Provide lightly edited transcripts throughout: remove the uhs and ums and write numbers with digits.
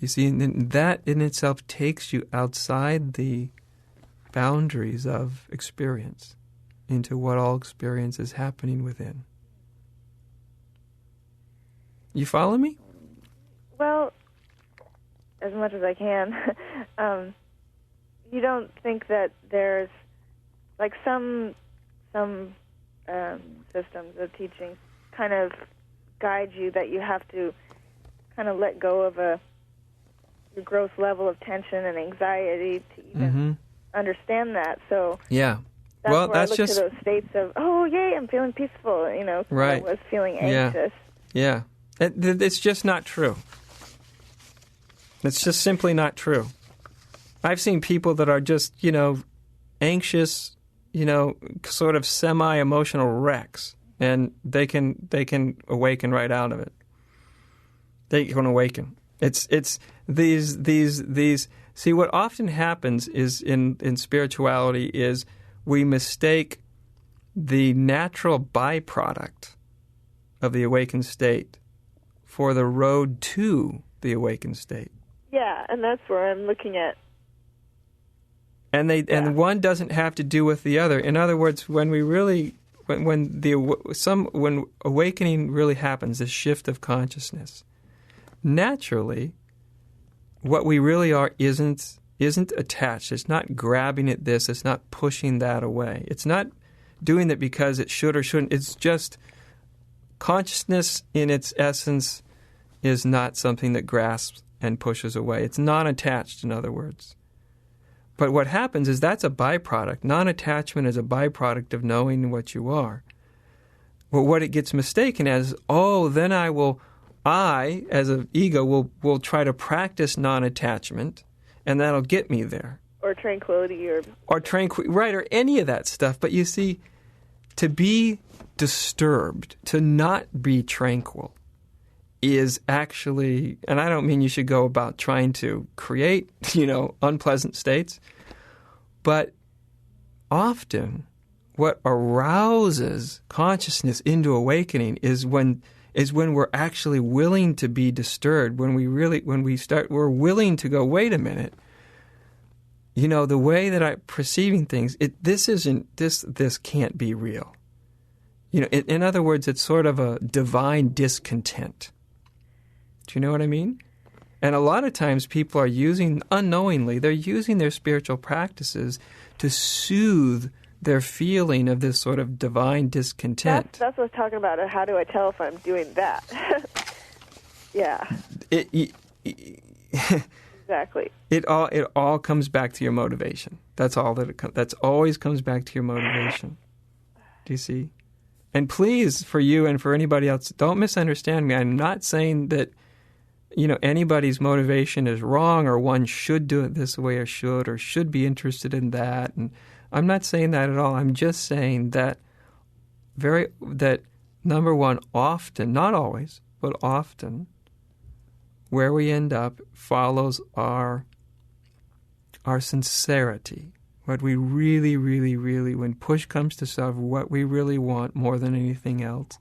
You see, and that in itself takes you outside the boundaries of experience into what all experience is happening within. You follow me? Well, as much as I can. You don't think that there's, like, some systems of teaching kind of guide you that you have to kind of let go of your gross level of tension and anxiety to even understand that. So yeah, that's where I look to those states of, oh, yay, I'm feeling peaceful, right. I was feeling anxious. Yeah. It's just not true. It's just simply not true. I've seen people that are just, anxious, sort of semi-emotional wrecks, and they can awaken right out of it. They can awaken. It's these. See, what often happens is in spirituality is we mistake the natural byproduct of the awakened state for the road to the awakened state. Yeah, and that's where I'm looking at. And one doesn't have to do with the other. In other words, when awakening really happens, this shift of consciousness, naturally, what we really are isn't attached. It's not grabbing at this. It's not pushing that away. It's not doing it because it should or shouldn't. It's just consciousness in its essence is not something that grasps and pushes away. It's non-attached, in other words. But what happens is that's a byproduct. Non-attachment is a byproduct of knowing what you are. But what it gets mistaken as, then I, as an ego, will try to practice non-attachment, and that'll get me there. Or tranquility. Right, or any of that stuff. But you see, to be disturbed, to not be tranquil, is actually, and I don't mean you should go about trying to create, unpleasant states, but often what arouses consciousness into awakening is when we're actually willing to be disturbed, we're willing to go, wait a minute, the way that I'm perceiving things, this can't be real. In other words, it's sort of a divine discontent. Do you know what I mean? And a lot of times people are unknowingly, they're using their spiritual practices to soothe their feeling of this sort of divine discontent. That's what I was talking about. How do I tell if I'm doing that? Yeah. Exactly. It all comes back to your motivation. That's all that's always comes back to your motivation. Do you see? And please, for you and for anybody else, don't misunderstand me. I'm not saying that anybody's motivation is wrong or one should do it this way or should be interested in that. And I'm not saying that at all. I'm just saying that number one, often, not always, but often, where we end up follows our sincerity. What we really, really, really, when push comes to shove, what we really want more than anything else.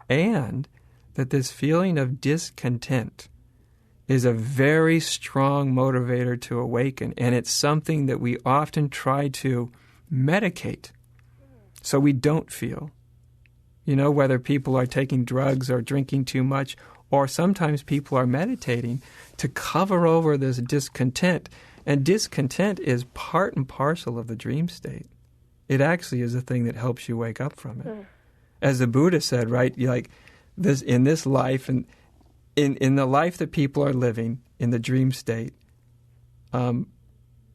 And that this feeling of discontent is a very strong motivator to awaken, and it's something that we often try to medicate so we don't feel. Whether people are taking drugs or drinking too much, or sometimes people are meditating to cover over this discontent. And discontent is part and parcel of the dream state. It actually is a thing that helps you wake up from it. As the Buddha said, right, in this life and in the life that people are living in the dream state,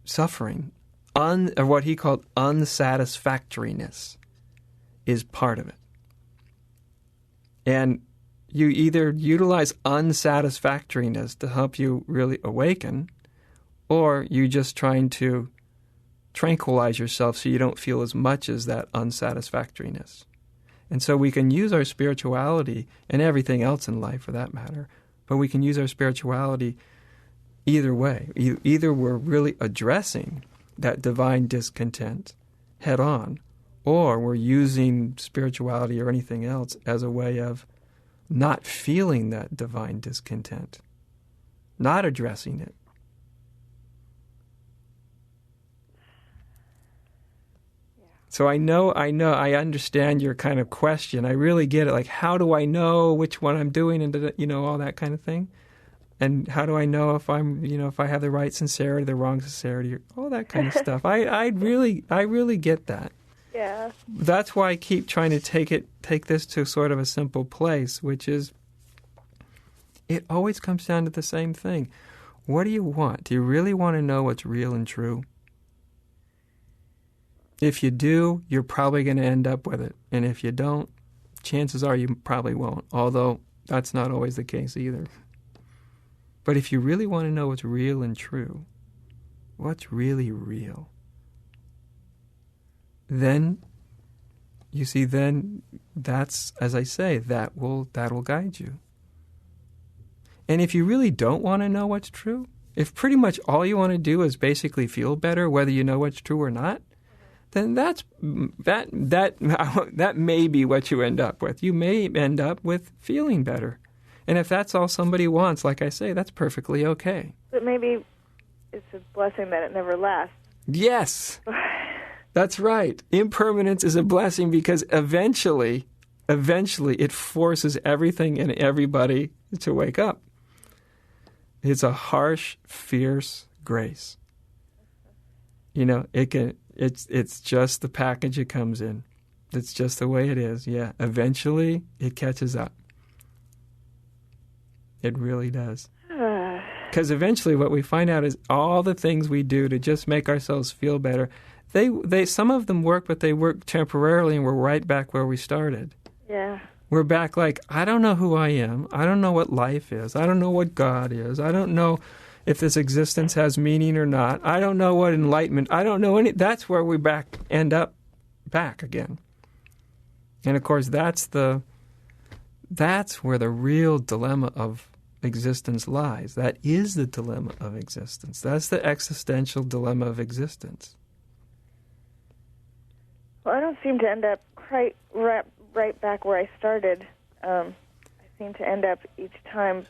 suffering, or what he called unsatisfactoriness, is part of it. And you either utilize unsatisfactoriness to help you really awaken, or you're just trying to tranquilize yourself so you don't feel as much as that unsatisfactoriness. And so we can use our spirituality, and everything else in life for that matter, but we can use our spirituality either way. Either we're really addressing that divine discontent head on, or we're using spirituality or anything else as a way of not feeling that divine discontent. not addressing it. So I understand your kind of question. I really get it. Like, how do I know which one I'm doing, and all that kind of thing? And how do I know if I'm, if I have the right sincerity, the wrong sincerity, all that kind of stuff? I really get that. Yeah. That's why I keep trying to take this to sort of a simple place, which is, it always comes down to the same thing. What do you want? Do you really want to know what's real and true? If you do, you're probably going to end up with it. And if you don't, chances are you probably won't, although that's not always the case either. But if you really want to know what's real and true, what's really real, then, you see, then that's, as I say, that will guide you. And if you really don't want to know what's true, if pretty much all you want to do is basically feel better, whether you know what's true or not, then that may be what you end up with. You may end up with feeling better. And if that's all somebody wants, like I say, that's perfectly okay. But maybe it's a blessing that it never lasts. Yes, that's right. Impermanence is a blessing because eventually it forces everything and everybody to wake up. It's a harsh, fierce grace. It's just the package it comes in. It's just the way it is. Yeah, eventually it catches up. It really does. Because eventually what we find out is all the things we do to just make ourselves feel better, they some of them work, but they work temporarily, and we're right back where we started. Yeah. We're back like, I don't know who I am. I don't know what life is. I don't know what God is. I don't know if this existence has meaning or not. I don't know what enlightenment. I don't know any. That's where we end up back again. And of course, that's where the real dilemma of existence lies. That is the dilemma of existence. That's the existential dilemma of existence. Well, I don't seem to end up quite right back where I started. I seem to end up each time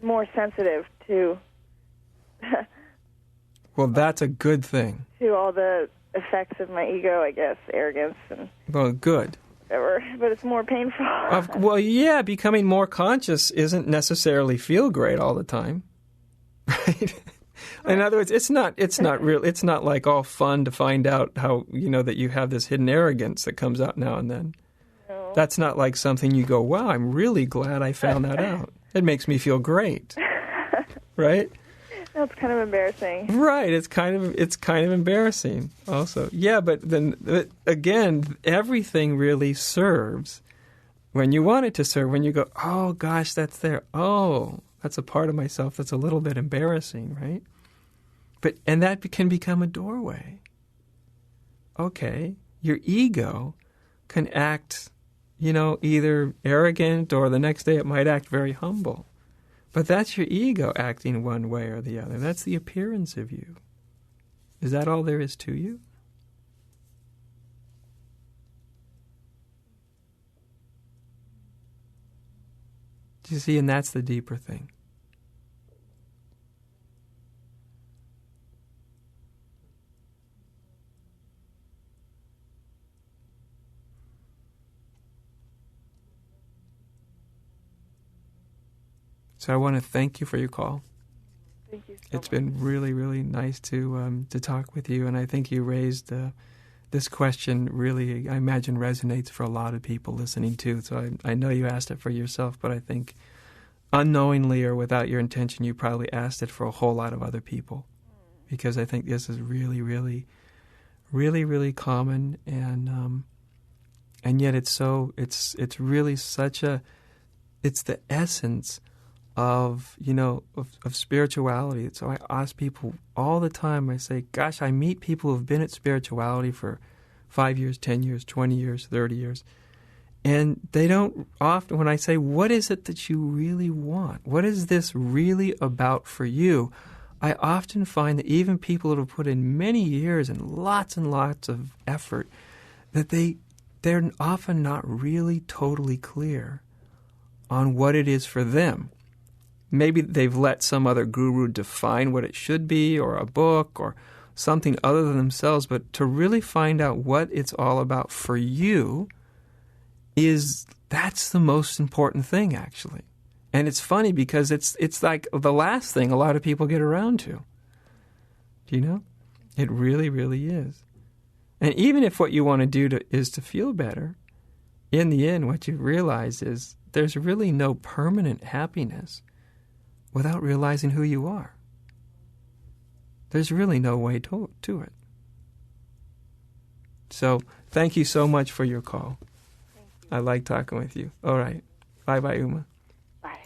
more sensitive to well, that's a good thing. To all the effects of my ego, I guess, arrogance and... Well, good. Whatever, but it's more painful. Well, yeah, becoming more conscious isn't necessarily feel great all the time. Right? In other words, it's not real. It's not like all fun to find out how, that you have this hidden arrogance that comes out now and then. No. That's not like something you go, wow, I'm really glad I found that out. It makes me feel great. Right? That's kind of embarrassing. Right. It's kind of embarrassing also. Yeah, but then again, everything really serves when you want it to serve. When you go, oh gosh, that's there. Oh, that's a part of myself that's a little bit embarrassing, right? And that can become a doorway. Okay, your ego can act, either arrogant, or the next day it might act very humble. But that's your ego acting one way or the other. That's the appearance of you. Is that all there is to you? Do you see? And that's the deeper thing. So I want to thank you for your call. Thank you so It's much. been really, really nice to talk with you, and I think you raised this question really, I imagine, resonates for a lot of people listening too. So I know you asked it for yourself, but I think unknowingly or without your intention, you probably asked it for a whole lot of other people, because I think this is really, really, really, really common, and yet it's really such it's the essence of spirituality. So I ask people all the time, I say, gosh, I meet people who've been at spirituality for 5 years, 10 years, 20 years, 30 years. And they don't often, when I say, what is it that you really want? What is this really about for you? I often find that even people that have put in many years and lots of effort, that they're often not really totally clear on what it is for them. maybe they've let some other guru define what it should be, or a book, or something other than themselves, but to really find out what it's all about for you that's the most important thing, actually. And it's funny because it's like the last thing a lot of people get around to. Do you know? It really, really is. And even if what you want to do is to feel better, in the end, what you realize is there's really no permanent happiness without realizing who you are. There's really no way to it. So thank you so much for your call. Thank you. I like talking with you. All right. Bye-bye, Uma. Bye.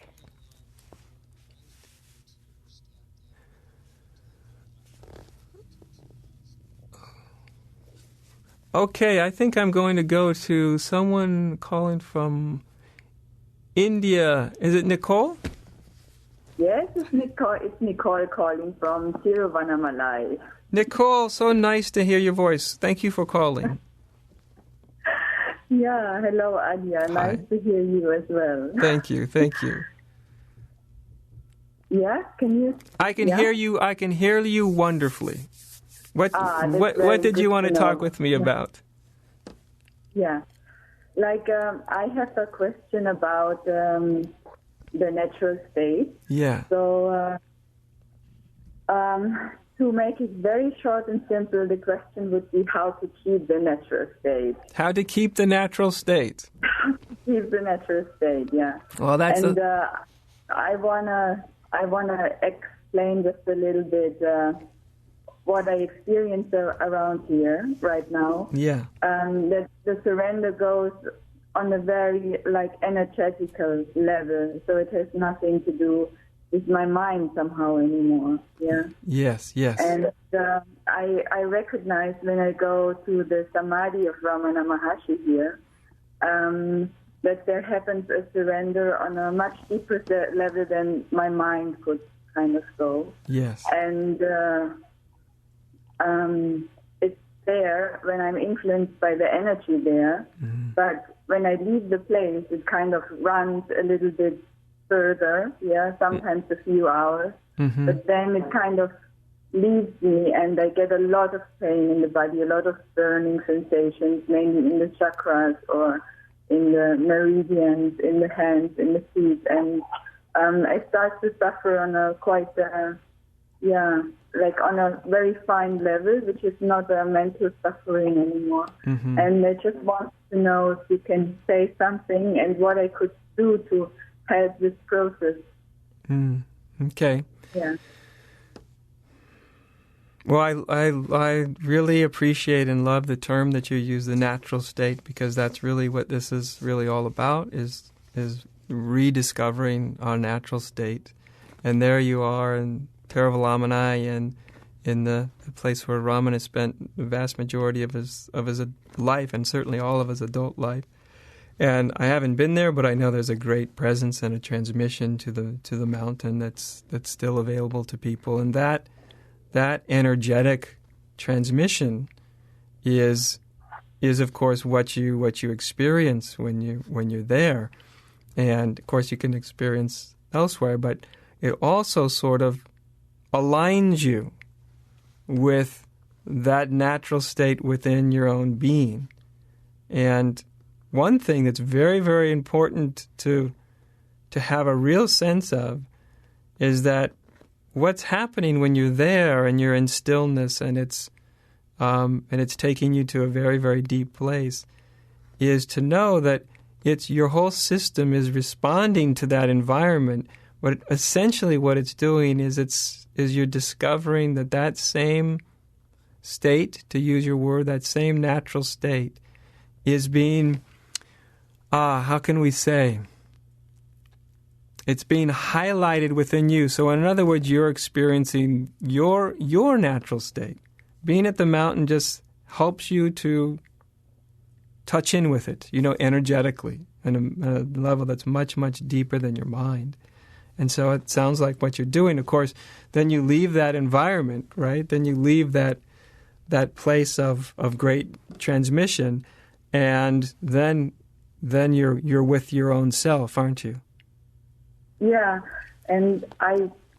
Okay, I think I'm going to go to someone calling from India. Is it Nicole? Yes, it's Nicole calling from Tiruvannamalai. Nicole, so nice to hear your voice. Thank you for calling. Yeah, hello, Adya. Nice to hear you as well. Thank you. Yeah, can you? I can hear you. I can hear you wonderfully. What did you want to talk with me about? Yeah, I have a question about the natural state. Yeah. So, to make it very short and simple, the question would be how to keep the natural state. How to keep the natural state. Keep the natural state, yeah. Well, that's I wanna explain just a little bit what I experience around here right now. Yeah. That the surrender goes on a very energetical level, so it has nothing to do with my mind somehow anymore. Yeah. Yes. And I recognize when I go to the Samadhi of Ramana Maharshi here that there happens a surrender on a much deeper level than my mind could kind of go. Yes. And it's there when I'm influenced by the energy there, but when I leave the place, it kind of runs a little bit further, sometimes a few hours, but then it kind of leaves me and I get a lot of pain in the body, a lot of burning sensations, mainly in the chakras or in the meridians, in the hands, in the feet, and I start to suffer on a quite, on a very fine level, which is not a mental suffering anymore. And I just want to know if you can say something and what I could do to help this process. Okay. Yeah. Well, I really appreciate and love the term that you use, the natural state, because that's really what this is really all about, is rediscovering our natural state. And there you are in Tiruvannamalai, and in the place where Ramana spent the vast majority of his life, and certainly all of his adult life. And I haven't been there, but I know there's a great presence and a transmission to the mountain that's still available to people. And that energetic transmission is of course what you experience when you're there. And of course you can experience elsewhere, but it also sort of aligns you with that natural state within your own being. And one thing that's very, very important to have a real sense of is that what's happening when you're there and you're in stillness and it's taking you to a very, very deep place is to know that your whole system is responding to that environment. But essentially what it's doing is you're discovering that same state, to use your word, that same natural state is being, how can we say? It's being highlighted within you. So in other words, you're experiencing your natural state. Being at the mountain just helps you to touch in with it, energetically, at a level that's much, much deeper than your mind. And so it sounds like what you're doing. Of course, then you leave that environment, right? Then you leave that place of great transmission, and then you're with your own self, aren't you? Yeah, And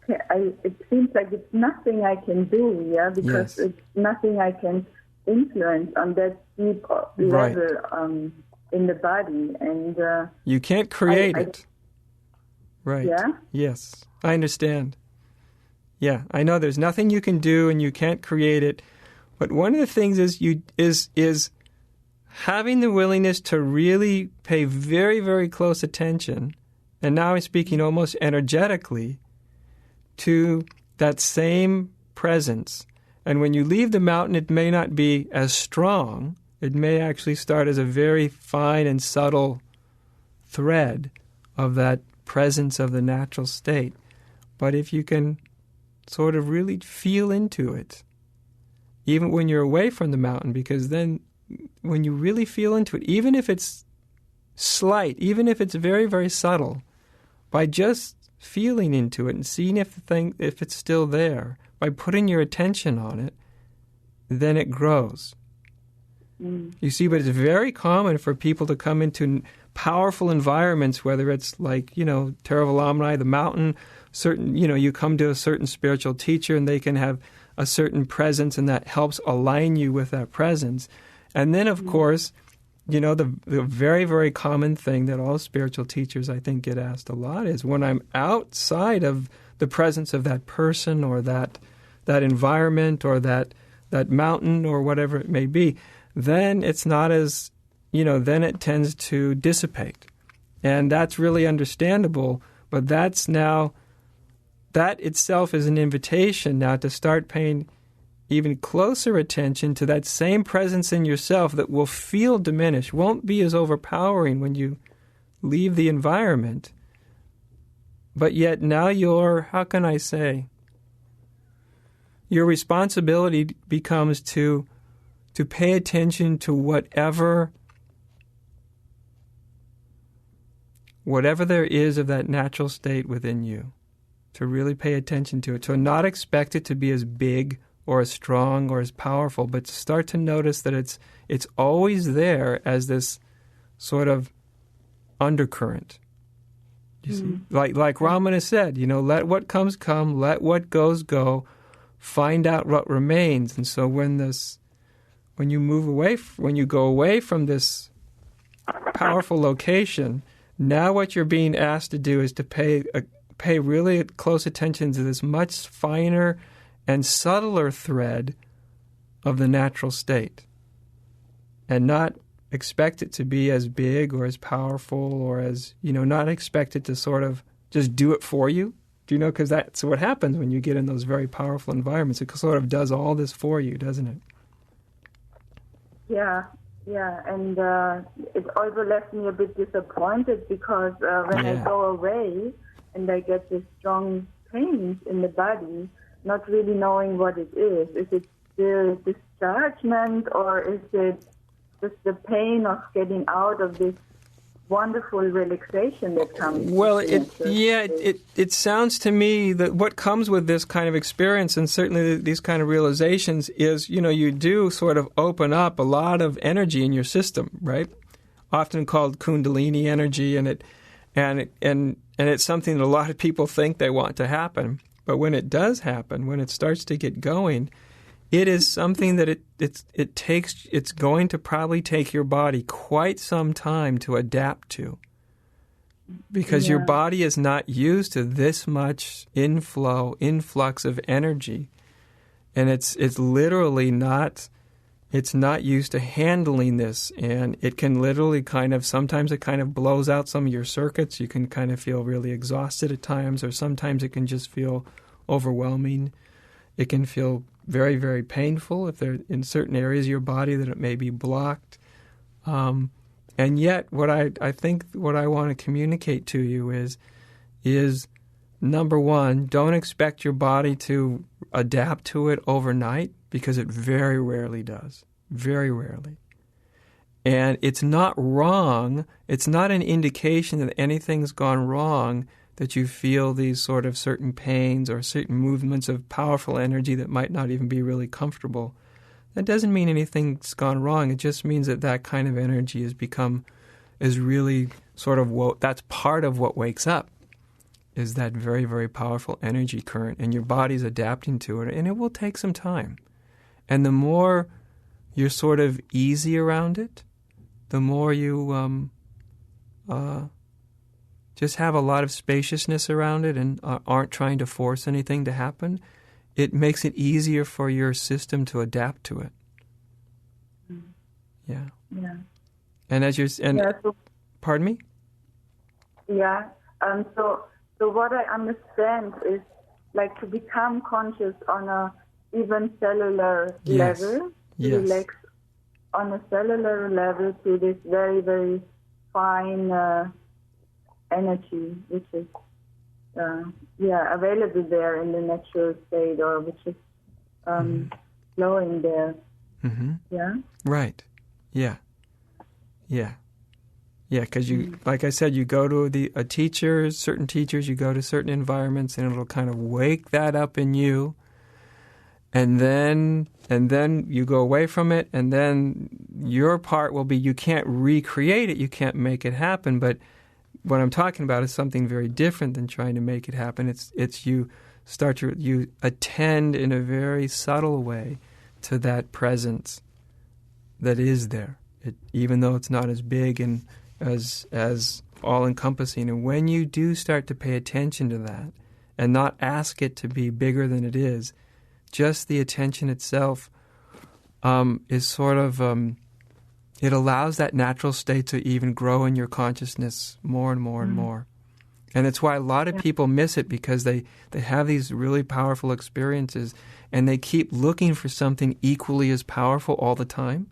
it seems like it's nothing I can do, because it's nothing I can influence on that deep level in the body. And you can't create it. Right. Yeah? Yes, I understand. Yeah, I know there's nothing you can do and you can't create it. But one of the things is having the willingness to really pay very, very close attention, and now I'm speaking almost energetically, to that same presence. And when you leave the mountain, it may not be as strong. It may actually start as a very fine and subtle thread of that presence of the natural state. But if you can sort of really feel into it, even when you're away from the mountain, because then when you really feel into it, even if it's slight, even if it's very, very subtle, by just feeling into it and seeing if it's still there, by putting your attention on it, then it grows. You see, but it's very common for people to come into powerful environments, whether it's like, Theravada, the mountain, you come to a certain spiritual teacher and they can have a certain presence and that helps align you with that presence. And then, of course, the very, very common thing that all spiritual teachers, I think, get asked a lot is when I'm outside of the presence of that person or that environment or that mountain or whatever it may be, then it's not as, then it tends to dissipate. And that's really understandable, but that itself is an invitation now to start paying even closer attention to that same presence in yourself that will feel diminished, won't be as overpowering when you leave the environment. But yet now your responsibility becomes to pay attention to whatever there is of that natural state within you, to really pay attention to it, to not expect it to be as big or as strong or as powerful, but to start to notice that it's always there as this sort of undercurrent. You see? Like Ramana said, let what comes come, let what goes go, find out what remains. And so when you go away from this powerful location, now what you're being asked to do is to pay really close attention to this much finer and subtler thread of the natural state, and not expect it to be as big or as powerful or as, not expect it to sort of just do it for you. Do you know? Because that's what happens when you get in those very powerful environments. It sort of does all this for you, doesn't it? Yeah, and it also left me a bit disappointed because when I go away and I get this strong pain in the body, not really knowing what it is. Is it the dischargement or is it just the pain of getting out of this wonderful relaxation that comes? Well, it sounds to me that what comes with this kind of experience and certainly these kind of realizations is, you do sort of open up a lot of energy in your system, right? Often called Kundalini energy, and it's something that a lot of people think they want to happen. But when it does happen, when it starts to get going, it is something that it's going to probably take your body quite some time to adapt to, because your body is not used to this much influx of energy, and it's literally not. It's not used to handling this, and it can literally sometimes it kind of blows out some of your circuits. You can kind of feel really exhausted at times, or sometimes it can just feel overwhelming. It can feel very, very painful if there in certain areas of your body that it may be blocked. And yet, what I want to communicate to you is number one, don't expect your body to adapt to it overnight, because it very rarely does. Very rarely. And it's not wrong. It's not an indication that anything's gone wrong that you feel these sort of certain pains or certain movements of powerful energy that might not even be really comfortable. That doesn't mean anything's gone wrong. It just means that kind of energy is really sort of, that's part of what wakes up. is that very, very powerful energy current, and your body's adapting to it, and it will take some time. And the more you're sort of easy around it, the more you just have a lot of spaciousness around it and aren't trying to force anything to happen, it makes it easier for your system to adapt to it. Yeah. Yeah. And as you're... Pardon me? Yeah. So what I understand is like to become conscious on a even cellular level, to relax on a cellular level to this very, very fine energy, which is available there in the natural state, or which is flowing there. Mm-hmm. Yeah. Right. Yeah. Yeah. Yeah, because you, like I said, you go to a teacher, certain teachers, you go to certain environments, and it'll kind of wake that up in you, and then you go away from it, and then your part will be, you can't recreate it, you can't make it happen, but what I'm talking about is something very different than trying to make it happen. It's you attend in a very subtle way to that presence that is there, even though it's not as big and as all-encompassing. And when you do start to pay attention to that and not ask it to be bigger than it is, just the attention itself is sort of, it allows that natural state to even grow in your consciousness more and more and more. And it's why a lot of people miss it, because they have these really powerful experiences and they keep looking for something equally as powerful all the time.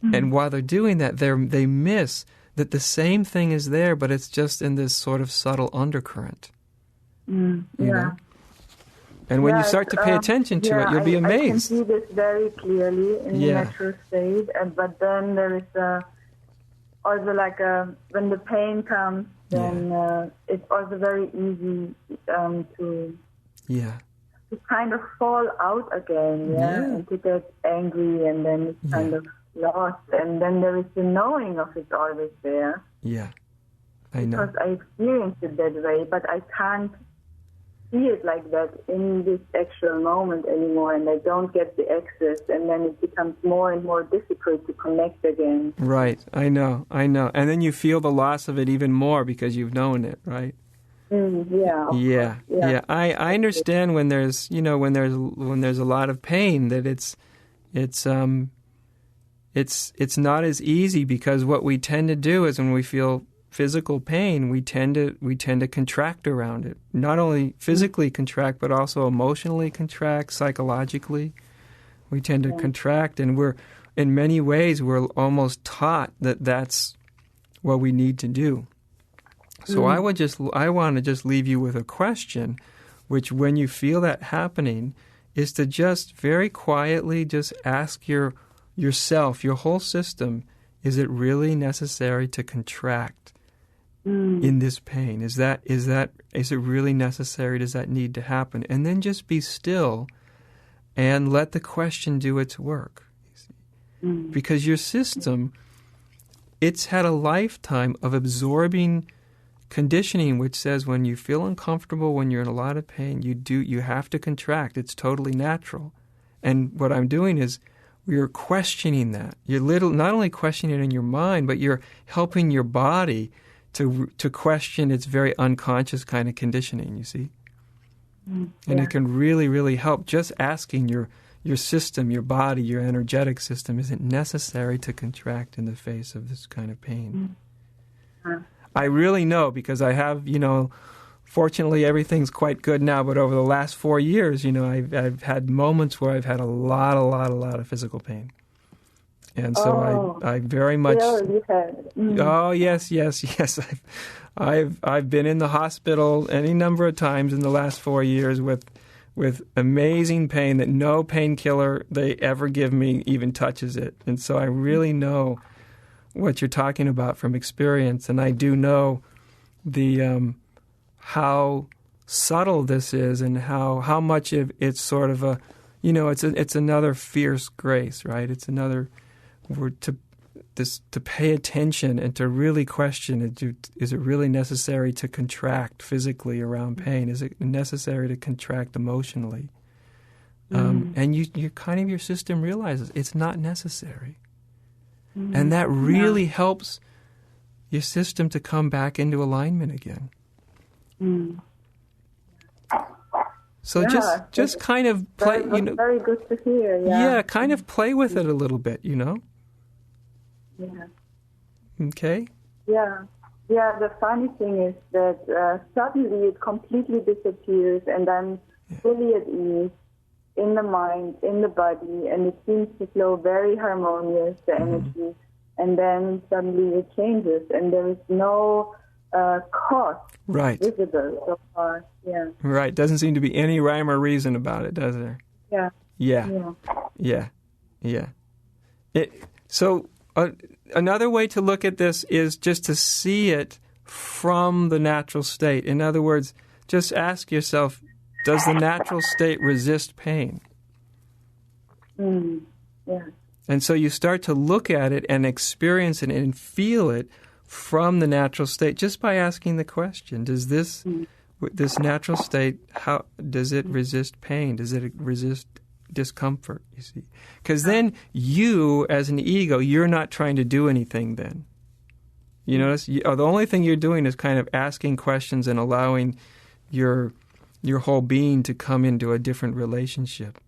And while they're doing that, they miss that the same thing is there, but it's just in this sort of subtle undercurrent. You know? And when you start to pay attention to it, you'll be amazed. I can see this very clearly in the natural state, but then there is also like when the pain comes, then it's also very easy to kind of fall out again, and to get angry, and then it's kind of lost, and then there is the knowing of it always there. Yeah, I know. Because I experienced it that way, but I can't see it like that in this actual moment anymore, and I don't get the access, and then it becomes more and more difficult to connect again. Right, I know. And then you feel the loss of it even more because you've known it, right? Yeah. I understand when there's a lot of pain that it's not as easy, because what we tend to do is when we feel physical pain, we tend to contract around it. Not only physically contract, but also emotionally contract, psychologically. We tend to contract, and in many ways, we're almost taught that that's what we need to do. So I want to just leave you with a question, which when you feel that happening, is to just very quietly just ask yourself, your whole system, is it really necessary to contract in this pain? Is it really necessary? Does that need to happen? And then just be still and let the question do its work. Because your system, it's had a lifetime of absorbing conditioning, which says when you feel uncomfortable, when you're in a lot of pain, you have to contract. It's totally natural. And what I'm doing is you're questioning that. You're not only questioning it in your mind, but you're helping your body to question its very unconscious kind of conditioning, you see? And it can really, really help. Just asking your system, your body, your energetic system, is it necessary to contract in the face of this kind of pain? I really know, because I have, fortunately everything's quite good now, but over the last 4 years, I've had moments where I've had a lot of physical pain. And so I very much... Oh, yes. I've been in the hospital any number of times in the last 4 years with amazing pain that no painkiller they ever give me even touches it. And so I really know what you're talking about from experience, and I do know the how subtle this is, and how much of it's sort of a, it's another fierce grace, right? It's another word to pay attention and to really question, is it really necessary to contract physically around pain? Is it necessary to contract emotionally? And you kind of, your system realizes it's not necessary. And that really helps your system to come back into alignment again. So just kind of play, very good to hear, Yeah, kind of play with it a little bit, Yeah. Okay? Yeah. Yeah, the funny thing is that suddenly it completely disappears and I'm fully at ease in the mind, in the body, and it seems to flow very harmonious, the energy, and then suddenly it changes and there is no cause visible so far. Yeah. Right. Doesn't seem to be any rhyme or reason about it, does there? Yeah. Yeah. So another way to look at this is just to see it from the natural state. In other words, just ask yourself, does the natural state resist pain? Yeah. And so you start to look at it and experience it and feel it from the natural state just by asking the question, does this natural state, how does it resist pain? Does it resist discomfort, you see? Because then you, as an ego, you're not trying to do anything then. You notice? The only thing you're doing is kind of asking questions and allowing your whole being to come into a different relationship.